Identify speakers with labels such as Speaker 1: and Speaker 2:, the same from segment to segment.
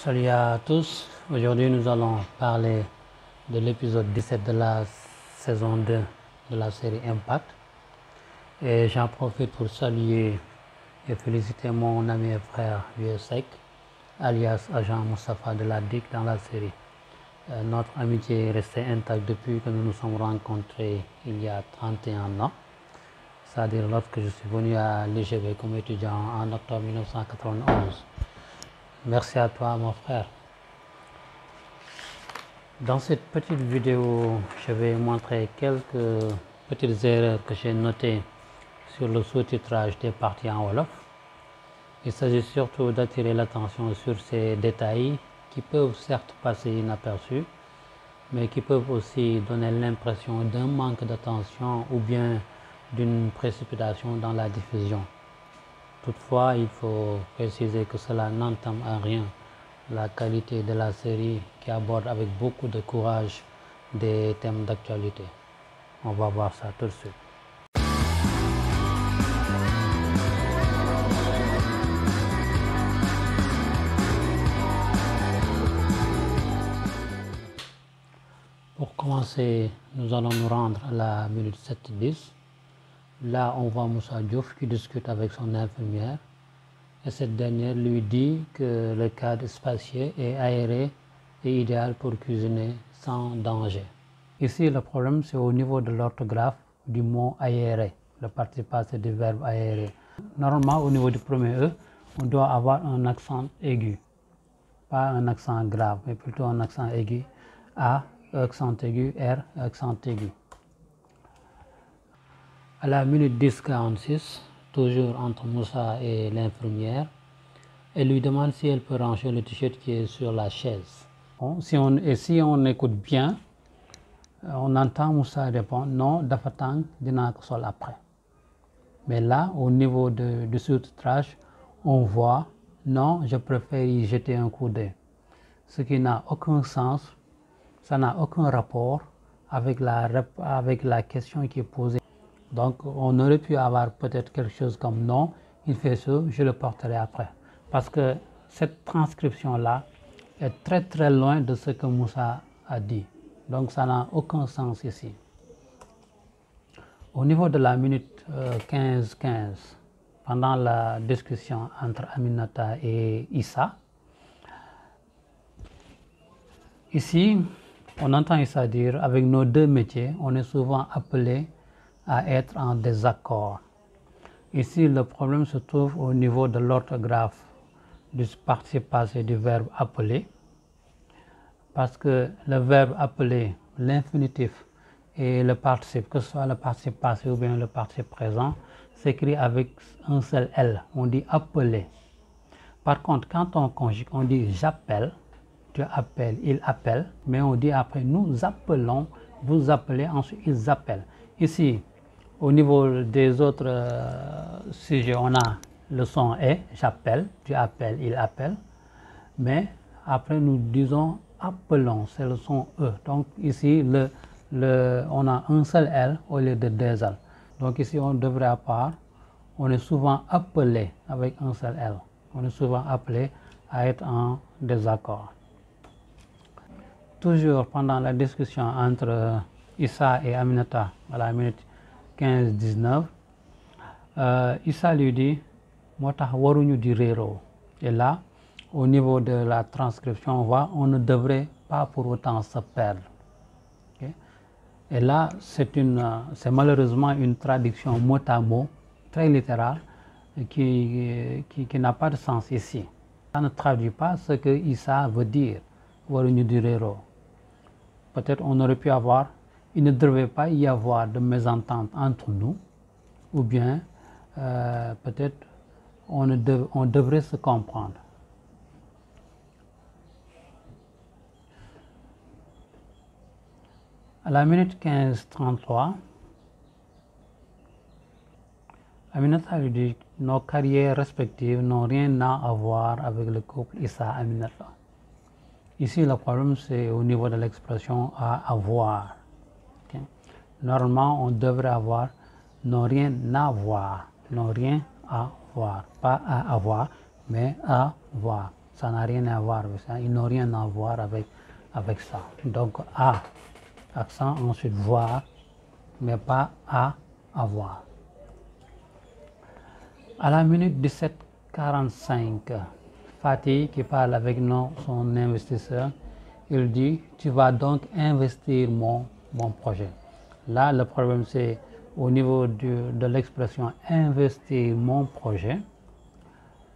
Speaker 1: Salut à tous, aujourd'hui nous allons parler de l'épisode 17 de la saison 2 de la série Impact et j'en profite pour saluer et féliciter mon ami et frère Vieux-Sec alias Agent Moustapha de la DIC dans la série. Notre amitié est restée intacte depuis que nous nous sommes rencontrés il y a 31 ans, c'est-à-dire lorsque je suis venu à l'IGB comme étudiant en octobre 1991. Merci à toi mon frère. Dans cette petite vidéo, je vais montrer quelques petites erreurs que j'ai notées sur le sous-titrage des parties en Wolof. Il s'agit surtout d'attirer l'attention sur ces détails qui peuvent certes passer inaperçus, mais qui peuvent aussi donner l'impression d'un manque d'attention ou bien d'une précipitation dans la diffusion. Toutefois, il faut préciser que cela n'entame en rien la qualité de la série qui aborde avec beaucoup de courage des thèmes d'actualité. On va voir ça tout de suite. Pour commencer, nous allons nous rendre à la minute 7-10. Là, on voit Moussa Diouf qui discute avec son infirmière et cette dernière lui dit que le cadre spacieux et aéré est idéal pour cuisiner sans danger. Ici, le problème, c'est au niveau de l'orthographe du mot aéré, le participe passé du verbe aérer. Normalement, au niveau du premier E, on doit avoir un accent aigu, pas un accent grave, mais plutôt un accent aigu. A, accent aigu, R, accent aigu. À la minute 10-46, toujours entre Moussa et l'infirmière, elle lui demande si elle peut ranger le t-shirt qui est sur la chaise. Bon, si on écoute bien, on entend Moussa répondre non, dafa tàng dinaa ko sol après. Mais là, au niveau du sous-titrage, on voit non, je préfère y jeter un coup d'œil. Ce qui n'a aucun sens, ça n'a aucun rapport avec la question qui est posée. Donc, on aurait pu avoir peut-être quelque chose comme non, il fait ça, je le porterai après. Parce que cette transcription-là est très très loin de ce que Moussa a dit. Donc, ça n'a aucun sens ici. Au niveau de la minute 15-15, pendant la discussion entre Aminata et Issa, ici, on entend Issa dire, avec nos deux métiers, on est souvent appelé à être en désaccord. Ici, le problème se trouve au niveau de l'orthographe du participe passé du verbe appeler, parce que le verbe appeler, l'infinitif et le participe, que ce soit le participe passé ou bien le participe présent, s'écrit avec un seul L. On dit appeler. Par contre, quand on conjugue, on dit j'appelle, tu appelles, il appelle, mais on dit après nous appelons, vous appelez, ensuite ils appellent. Ici, au niveau des autres sujets, on a le son est, j'appelle, tu appelles, il appelle, mais après nous disons appelons, c'est le son E. Donc ici, on a un seul L au lieu de deux L. Donc ici, on devrait avoir, on est souvent appelé avec un seul L. On est souvent appelé à être en désaccord. Toujours pendant la discussion entre Issa et Aminata à la minute 15-19, Issa lui dit moo tax waruñu di réeroo. Et là, au niveau de la transcription, on voit on ne devrait pas pour autant se perdre. Okay? Et là, c'est malheureusement une traduction mot à mot, très littérale, qui n'a pas de sens ici. Ça ne traduit pas ce que Issa veut dire, waruñu di réeroo. Peut-être on aurait pu avoir, il ne devait pas y avoir de mésentente entre nous, ou bien peut-être on devrait se comprendre. À la minute 15-33, Aminata lui dit nos carrières respectives n'ont rien à voir avec le couple Issa-Aminata. Ici, le problème, c'est au niveau de l'expression à avoir. Okay? Normalement, on devrait avoir n'ont rien à voir, n'ont rien à voir, pas à avoir, mais à voir. ça n'a rien à voir avec ça. Ils n'ont rien à voir avec ça. Donc à, accent, ensuite voir, mais pas à avoir. À la minute 17:45, Fatih qui parle avec son investisseur, il dit « Tu vas donc investir mon projet ». Là, le problème c'est au niveau de l'expression « investir mon projet »,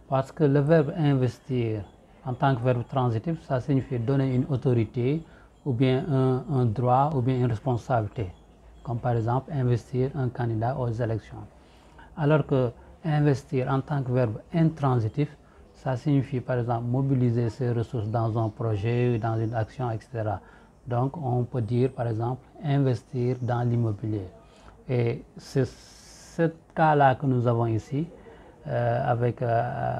Speaker 1: parce que le verbe « investir » en tant que verbe transitif, ça signifie donner une autorité ou bien un droit ou bien une responsabilité, comme par exemple investir un candidat aux élections. Alors que investir en tant que verbe intransitif, ça signifie par exemple mobiliser ses ressources dans un projet, dans une action, etc. Donc on peut dire par exemple investir dans l'immobilier. Et c'est ce cas-là que nous avons ici avec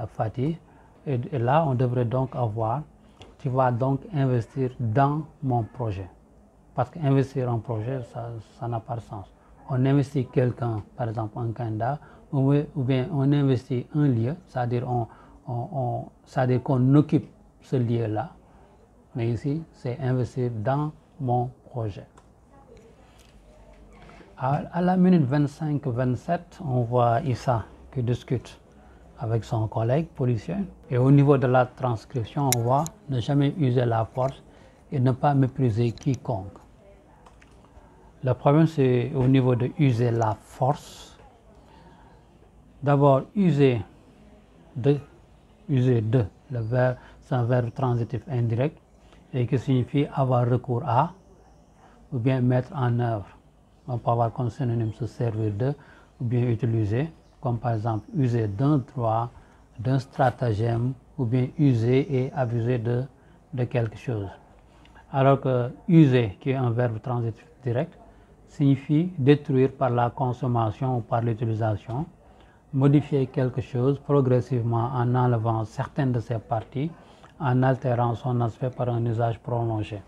Speaker 1: Fatih. Et là on devrait donc avoir « Tu vas donc investir dans mon projet ». Parce qu'investir en projet, ça n'a pas de sens. On investit quelqu'un, par exemple un candidat, ou bien on investit un lieu, c'est-à-dire qu'on occupe ce lieu-là. Mais ici, c'est investir dans mon projet. À la minute 25-27, on voit Issa qui discute avec son collègue policier. Et au niveau de la transcription, on voit ne jamais user la force et ne pas mépriser quiconque. Le problème, c'est au niveau de user la force. D'abord, user de, le verbe, c'est un verbe transitif indirect et qui signifie avoir recours à ou bien mettre en œuvre. On peut avoir comme synonyme se servir de ou bien utiliser, comme par exemple user d'un droit, d'un stratagème ou bien user et abuser de quelque chose. Alors que user, qui est un verbe transitif direct, signifie détruire par la consommation ou par l'utilisation, modifier quelque chose progressivement en enlevant certaines de ses parties, en altérant son aspect par un usage prolongé.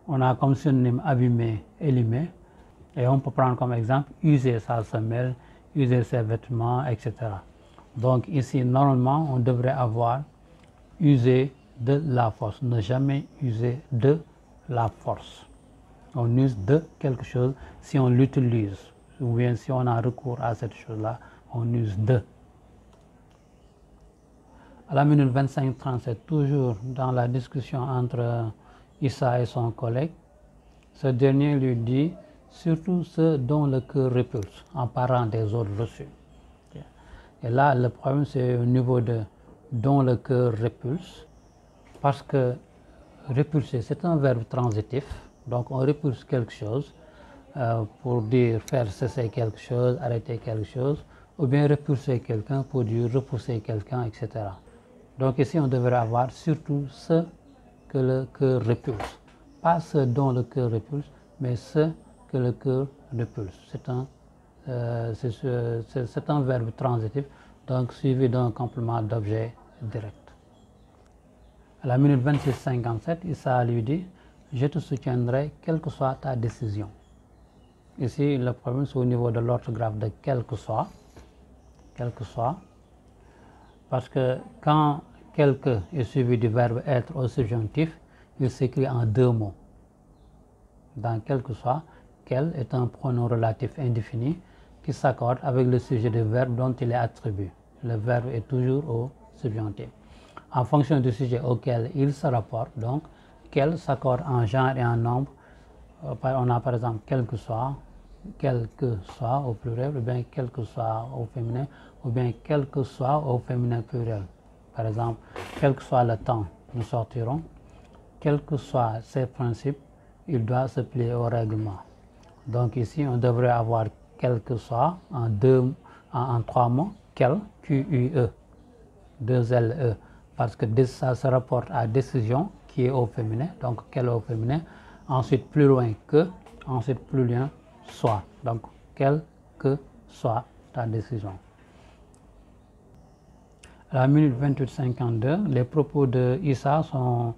Speaker 1: On a comme synonyme abîmer, élimer, et on peut prendre comme exemple user sa semelle, user ses vêtements, etc. Donc ici, normalement, on devrait avoir user de la force, ne jamais user de la force. On use de quelque chose si on l'utilise, ou bien si on a recours à cette chose-là, on use de. À la minute 25-37, toujours dans la discussion entre Issa et son collègue, ce dernier lui dit surtout ceux dont le cœur répulse, en parlant des ordres reçus. Et là, le problème, c'est au niveau de dont le cœur répulse, parce que répulser, c'est un verbe transitif. Donc on repousse quelque chose pour dire faire cesser quelque chose, arrêter quelque chose, ou bien repulser quelqu'un pour dire repousser quelqu'un, etc. Donc ici on devrait avoir surtout ce que le cœur repulse. Pas ce dont le cœur repulse, mais ce que le cœur repulse. C'est un verbe transitif, donc suivi d'un complément d'objet direct. À la minute 26-57, Issa lui dit « Je te soutiendrai quelle que soit ta décision ». Ici, le problème, c'est au niveau de l'orthographe de « quel que soit », parce que quand « quelque » est suivi du verbe « être » au subjonctif, il s'écrit en deux mots. Dans « quel que soit », « quel » est un pronom relatif indéfini qui s'accorde avec le sujet du verbe dont il est attribué. Le verbe est toujours au subjonctif. En fonction du sujet auquel il se rapporte, donc, quel s'accorde en genre et en nombre. On a par exemple quel que soit au pluriel, ou bien quel que soit au féminin, ou bien quel que soit au féminin pluriel. Par exemple, quel que soit le temps, nous sortirons. Quels que soient ses principes, il doit se plier au règlement. Donc ici, on devrait avoir quel que soit en trois mots, quel, Q-U-E, deux L-E. Parce que ça se rapporte à décision qui est au féminin, donc quel au féminin, ensuite plus loin que, ensuite plus loin soit, donc quelle que soit ta décision. À la minute 28-52, les propos de Issa sont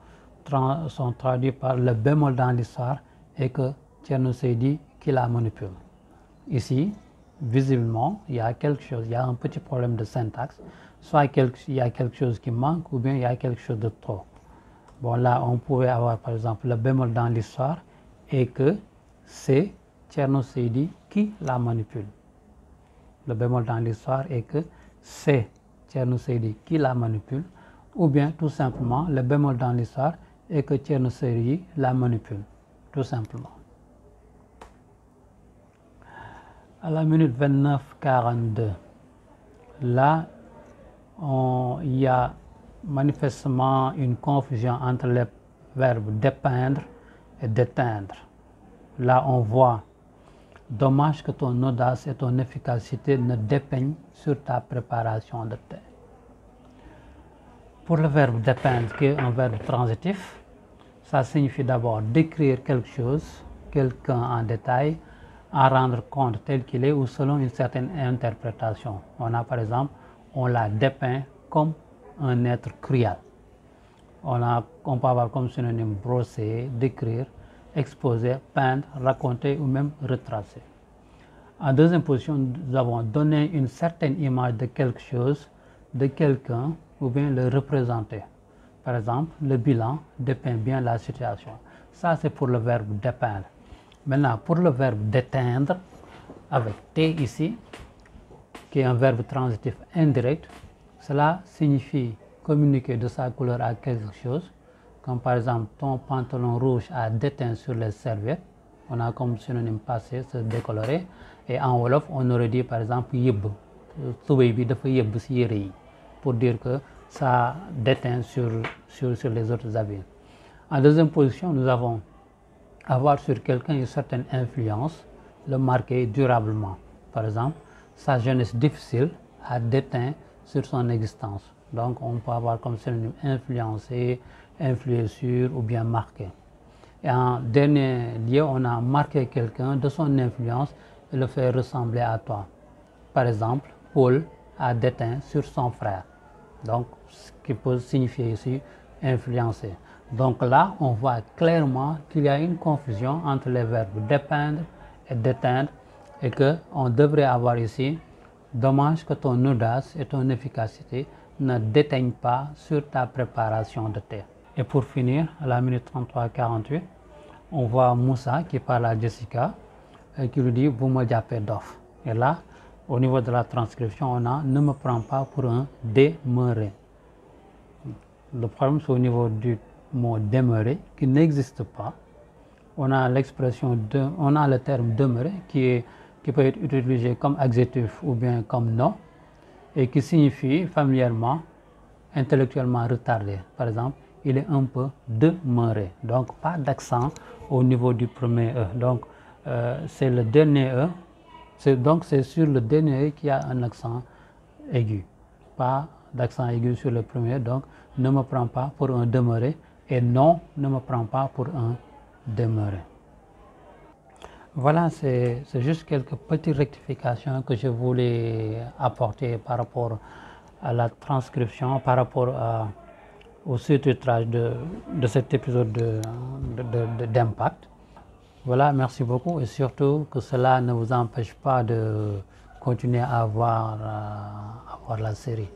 Speaker 1: traduits par le bémol dans l'histoire et que Thierno Seydi qui la manipule. Ici, visiblement, il y a quelque chose, il y a un petit problème de syntaxe. soit il y a quelque chose qui manque ou bien il y a quelque chose de trop. Bon, là, on pouvait avoir par exemple le bémol dans l'histoire et que c'est Thierno Seydi qui la manipule. Le bémol dans l'histoire est que c'est Thierno Seydi qui la manipule, ou bien tout simplement le bémol dans l'histoire est que Thierno Seydi la manipule, tout simplement. À la minute 29:42, là, il y a manifestement une confusion entre les verbes dépeindre et d'éteindre. Là, on voit « Dommage que ton audace et ton efficacité ne dépeignent sur ta préparation de thé ». Pour le verbe dépeindre, qui est un verbe transitif, ça signifie d'abord décrire quelque chose, quelqu'un en détail, en rendre compte tel qu'il est ou selon une certaine interprétation. On a par exemple, on l'a dépeint comme un être cruel. On peut avoir comme synonyme brosser, décrire, exposer, peindre, raconter ou même retracer. En deuxième position, nous avons donné une certaine image de quelque chose, de quelqu'un ou bien le représenter. Par exemple, le bilan dépeint bien la situation. Ça, c'est pour le verbe dépeindre. Maintenant, pour le verbe d'éteindre, avec T ici, qui est un verbe transitif indirect, cela signifie communiquer de sa couleur à quelque chose, comme par exemple ton pantalon rouge a déteint sur les serviettes, on a comme synonyme passé, se décolorer, et en wolof on aurait dit par exemple yeb, pour dire que ça déteint sur les autres habits. En deuxième position, nous avons avoir sur quelqu'un une certaine influence, le marquer durablement. Par exemple, sa jeunesse difficile a déteint sur son existence. Donc, on peut avoir comme synonyme influencer, influer sur ou bien marquer. Et en dernier lieu, on a marqué quelqu'un de son influence et le fait ressembler à toi. Par exemple, Paul a déteint sur son frère. Donc, ce qui peut signifier ici influencer. Donc là, on voit clairement qu'il y a une confusion entre les verbes dépeindre et d'éteindre et qu'on devrait avoir ici « Dommage que ton audace et ton efficacité ne déteignent pas sur ta préparation de thé ». Et pour finir, à la minute 33:48, on voit Moussa qui parle à Jessica et qui lui dit « Vous me diapez d'off ». Et là, au niveau de la transcription, on a « Ne me prends pas pour un demeuré ». Le problème, c'est au niveau du mot demeurer qui n'existe pas. On a l'expression on a le terme demeurer qui peut être utilisé comme adjectif ou bien comme nom et qui signifie familièrement, intellectuellement retardé. Par exemple, il est un peu demeuré. Donc pas d'accent au niveau du premier E. Donc c'est le dernier E. Donc c'est sur le dernier E qu'il y a un accent aigu. Pas d'accent aigu sur le premier. Donc ne me prends pas pour un demeuré. Et non, ne me prends pas pour un demeuré. Voilà, c'est juste quelques petites rectifications que je voulais apporter par rapport à la transcription, par rapport au sous-titrage de cet épisode d'Impact. Voilà, merci beaucoup et surtout que cela ne vous empêche pas de continuer à voir la série.